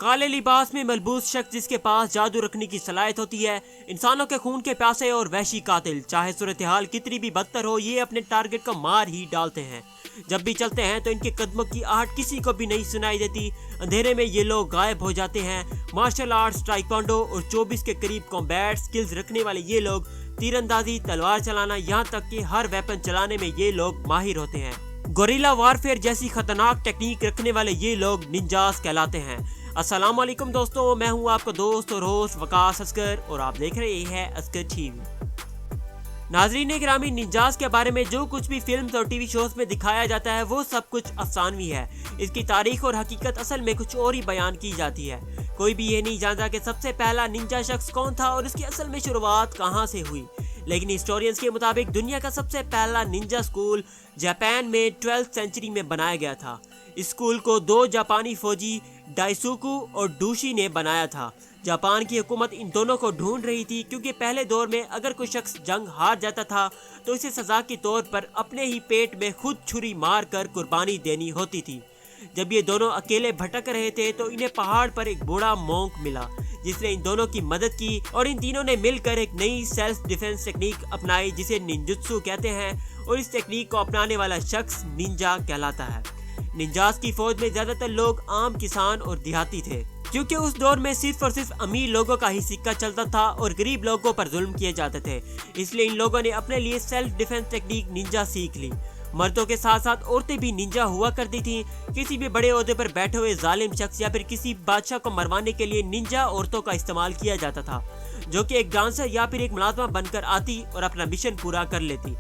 काले लिबास में मलबूस शख्स जिसके पास जादू रखने की सलाहियत होती है, इंसानों के खून के प्यासे और वहशी कातिल, चाहे सूरत हाल कितनी भी बदतर हो, ये अपने टारगेट को मार ही डालते हैं। जब भी चलते हैं तो इनके कदमों की आहट किसी को भी नहीं सुनाई देती। अंधेरे में ये लोग गायब हो जाते हैं। मार्शल आर्ट्स, टाइक्वांडो और 24 के करीब कॉम्बैट स्किल्स रखने वाले ये लोग तीरंदाजी, तलवार चलाना, यहाँ तक कि हर वेपन चलाने में ये लोग माहिर होते हैं। गोरिल्ला वारफेयर जैसी खतरनाक टेक्निक रखने वाले ये लोग निंजास कहलाते हैं। अस्सलाम वालेकुम दोस्तों, मैं हूं आपका दोस्त और होस्ट वकास असगर और आप देख रहे हैं असगर टीवी। नाजरीन गिरामी, निंजास के बारे में जो कुछ भी फिल्म्स और टीवी शोज में दिखाया जाता है वो सब कुछ अफसानवी है। इसकी तारीख और हकीकत असल में कुछ और ही बयान की जाती है। कोई भी ये नहीं जानता कि सबसे पहला निंजा शख्स कौन था और इसकी असल में शुरुआत कहाँ से हुई। लेकिन हिस्टोरियंस के मुताबिक दुनिया का सबसे पहला निंजा स्कूल जापान में 12th सेंचुरी में बनाया गया था। इस स्कूल को दो जापानी फौजी डाइसुकु और डूशी ने बनाया था। जापान की हुकूमत इन दोनों को ढूंढ रही थी, क्योंकि पहले दौर में अगर कोई शख्स जंग हार जाता था तो इसे सजा के तौर पर अपने ही पेट में खुद छुरी मार कर कुर्बानी देनी होती थी। जब ये दोनों अकेले भटक रहे थे तो इन्हें पहाड़ पर एक बूढ़ा मोंक मिला, जिसने इन दोनों की मदद की और इन तीनों ने मिलकर एक नई सेल्फ डिफेंस टेक्निक अपनाई जिसे निंजुत्सु कहते हैं। और इस टेक्निक को अपनाने वाला शख्स निंजा कहलाता है। निंजास की फौज में ज्यादातर लोग आम किसान और देहाती थे, क्योंकि उस दौर में सिर्फ और सिर्फ अमीर लोगों का ही सिक्का चलता था और गरीब लोगों पर जुल्म किए जाते थे। इसलिए इन लोगों ने अपने लिए सेल्फ डिफेंस टेक्निक निंजा सीख ली। मर्दों के साथ साथ औरतें भी निंजा हुआ करती थीं। किसी भी बड़े ओहदे पर बैठे हुए जालिम शख्स या फिर किसी बादशाह को मरवाने के लिए निंजा औरतों का इस्तेमाल किया जाता था, जो कि एक डांसर या फिर एक मुलाजमा बनकर आती और अपना मिशन पूरा कर लेती।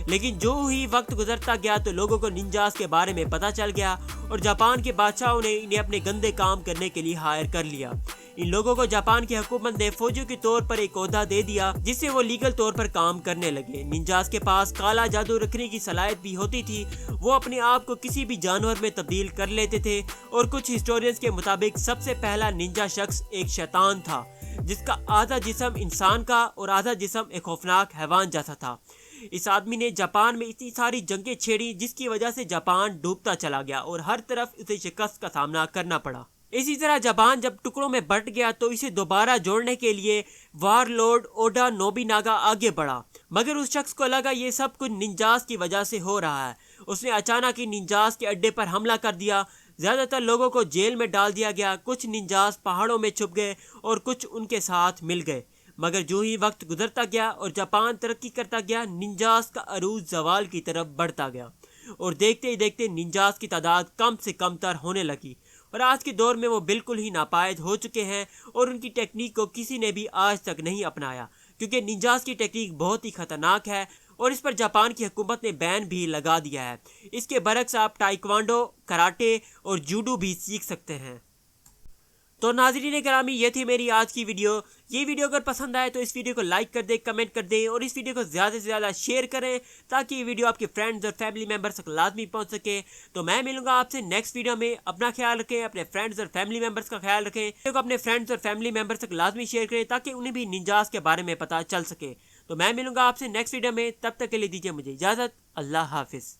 लेकिन जो ही वक्त गुजरता गया तो लोगों को निंजास के बारे में पता चल गया और जापान के बादशाहों ने इन्हें अपने गंदे काम करने के लिए हायर कर लिया। इन लोगों को जापान की हुकूमत ने फौजियों के तौर पर एक ओहदा दे दिया, जिससे वो लीगल तौर पर काम करने लगे। निंजास के पास काला जादू रखने की सलाहियत भी होती थी। वो अपने आप को किसी भी जानवर में तब्दील कर लेते थे और कुछ हिस्टोरियंस के मुताबिक सबसे पहला निंजा शख्स एक शैतान था, जिसका आधा जिस्म इंसान का और आधा जिस्म एक खौफनाक हैवान जैसा था। इस आदमी ने जापान में इतनी सारी जंगें छेड़ी जिसकी वजह से जापान डूबता चला गया और हर तरफ उसे शिकस्त का सामना करना पड़ा। इसी तरह जापान जब टुकड़ों में बंट गया तो इसे दोबारा जोड़ने के लिए वारलॉर्ड ओडा नोबुनागा आगे बढ़ा, मगर उस शख्स को लगा ये सब कुछ निंजास की वजह से हो रहा है। उसने अचानक ही निंजास के अड्डे पर हमला कर दिया। ज्यादातर लोगों को जेल में डाल दिया गया। कुछ निंजास पहाड़ों में छुप गए और कुछ उनके साथ मिल गए। मगर जो ही वक्त गुजरता गया और जापान तरक्की करता गया, निंजास का अरूज जवाल की तरफ बढ़ता गया और देखते ही देखते निंजास की तादाद कम से कम तर होने लगी और आज के दौर में वो बिल्कुल ही नापायद हो चुके हैं और उनकी टेक्निक को किसी ने भी आज तक नहीं अपनाया, क्योंकि निंजास की टेक्निक बहुत ही खतरनाक है और इस पर जापान की हुकूमत ने बैन भी लगा दिया है। इसके बरक्स आप टाइक्वांडो, कराटे और जूडो भी सीख सकते हैं। तो नाज़रीन गिरामी, ये थी मेरी आज की वीडियो। ये वीडियो अगर पसंद आए तो इस वीडियो को लाइक कर दें, कमेंट कर दें और इस वीडियो को ज़्यादा से ज़्यादा शेयर करें, ताकि ये वीडियो आपके फ्रेंड्स और फैमिली मेम्बर्स तक लाजमी पहुंच सके। तो मैं मिलूंगा आपसे नेक्स्ट वीडियो में। अपना ख्याल रखें, अपने फ्रेंड्स और फैमिली मेम्बर्स का ख्याल रखें। वीडियो को अपने फ्रेंड्स और फैमिली मेम्बर्स तक लाजमी शेयर करें, ताकि उन्हें भी निंजास के बारे में पता चल सके। तो मैं मिलूंगा आपसे नेक्स्ट वीडियो में। तब तक के लिए दीजिए मुझे इजाज़त। अल्लाह हाफिज़।